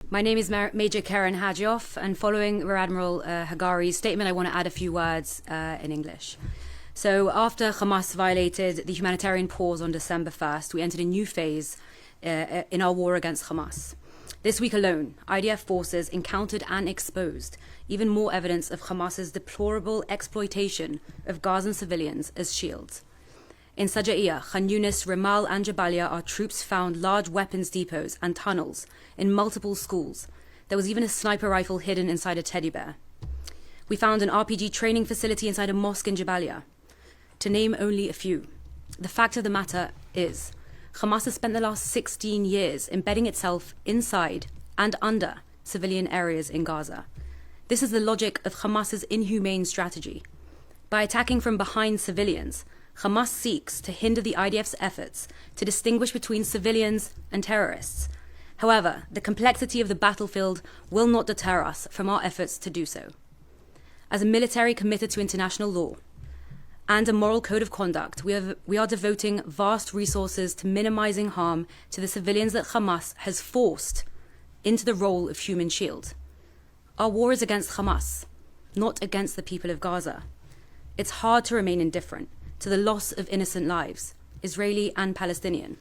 My name is Major Keren Hajioff, and following Rear Admiral Hagari's statement, I want to add a few words in English. So after Hamas violated the humanitarian pause on December 1st, we entered a new phase in our war against Hamas. This week alone, IDF forces encountered and exposed even more evidence of Hamas's deplorable exploitation of Gazan civilians as shields. In Sajaiya, Khan Yunis, Ramal and Jabalia, our troops found large weapons depots and tunnels in multiple schools. There was even a sniper rifle hidden inside a teddy bear. We found an RPG training facility inside a mosque in Jabalia. To name only a few. The fact of the matter is, Hamas has spent the last 16 years embedding itself inside and under civilian areas in Gaza. This is the logic of Hamas's inhumane strategy. By attacking from behind civilians, Hamas seeks to hinder the IDF's efforts to distinguish between civilians and terrorists. However, the complexity of the battlefield will not deter us from our efforts to do so. As a military committed to international law and a moral code of conduct, we are devoting vast resources to minimizing harm to the civilians that Hamas has forced into the role of human shield. Our war is against Hamas, not against the people of Gaza. It's hard to remain indifferent to the loss of innocent lives, Israeli and Palestinian.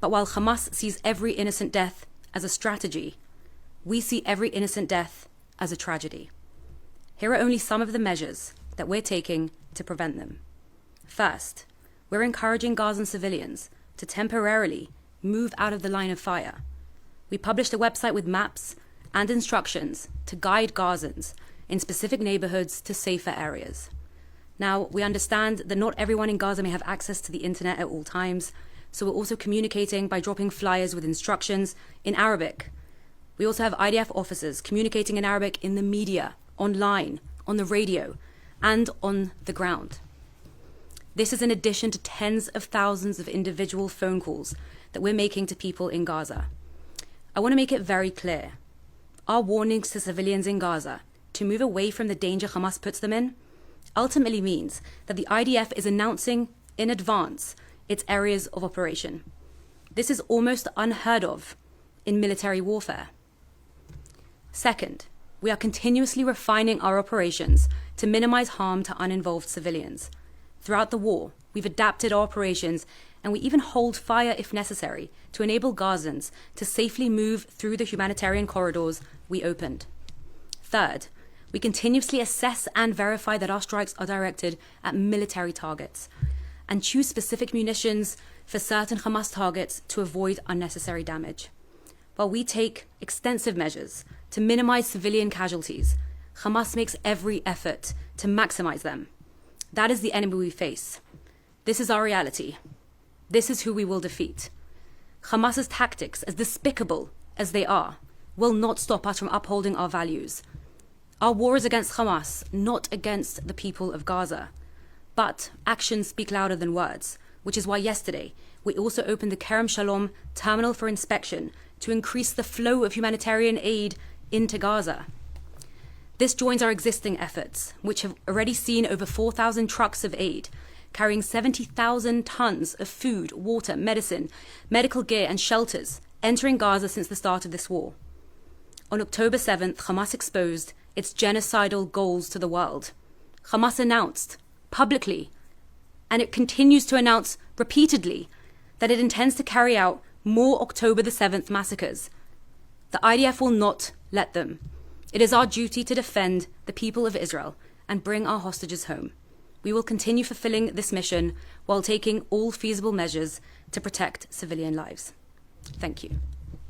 But while Hamas sees every innocent death as a strategy, we see every innocent death as a tragedy. Here are only some of the measures that we're taking to prevent them. First, we're encouraging Gazan civilians to temporarily move out of the line of fire. We published a website with maps and instructions to guide Gazans in specific neighborhoods to safer areas. Now, we understand that not everyone in Gaza may have access to the internet at all times, so we're also communicating by dropping flyers with instructions in Arabic. We also have IDF officers communicating in Arabic in the media, online, on the radio, and on the ground. This is in addition to tens of thousands of individual phone calls that we're making to people in Gaza. I want to make it very clear. Our warnings to civilians in Gaza to move away from the danger Hamas puts them in ultimately means that the IDF is announcing in advance its areas of operation. This is almost unheard of in military warfare. Second, we are continuously refining our operations to minimize harm to uninvolved civilians. Throughout the war, we've adapted our operations, and we even hold fire if necessary to enable Gazans to safely move through the humanitarian corridors we opened. Third, we continuously assess and verify that our strikes are directed at military targets and choose specific munitions for certain Hamas targets to avoid unnecessary damage. While we take extensive measures to minimize civilian casualties, Hamas makes every effort to maximize them. That is the enemy we face. This is our reality. This is who we will defeat. Hamas's tactics, as despicable as they are, will not stop us from upholding our values. Our war is against Hamas, not against the people of Gaza. But actions speak louder than words, which is why yesterday we also opened the Kerem Shalom terminal for inspection to increase the flow of humanitarian aid into Gaza. This joins our existing efforts, which have already seen over 4,000 trucks of aid, carrying 70,000 tons of food, water, medicine, medical gear and shelters entering Gaza since the start of this war. On October 7th, Hamas exposed its genocidal goals to the world. Hamas announced publicly, and it continues to announce repeatedly, that it intends to carry out more October the 7th massacres. The IDF will not let them. It is our duty to defend the people of Israel and bring our hostages home. We will continue fulfilling this mission while taking all feasible measures to protect civilian lives. Thank you.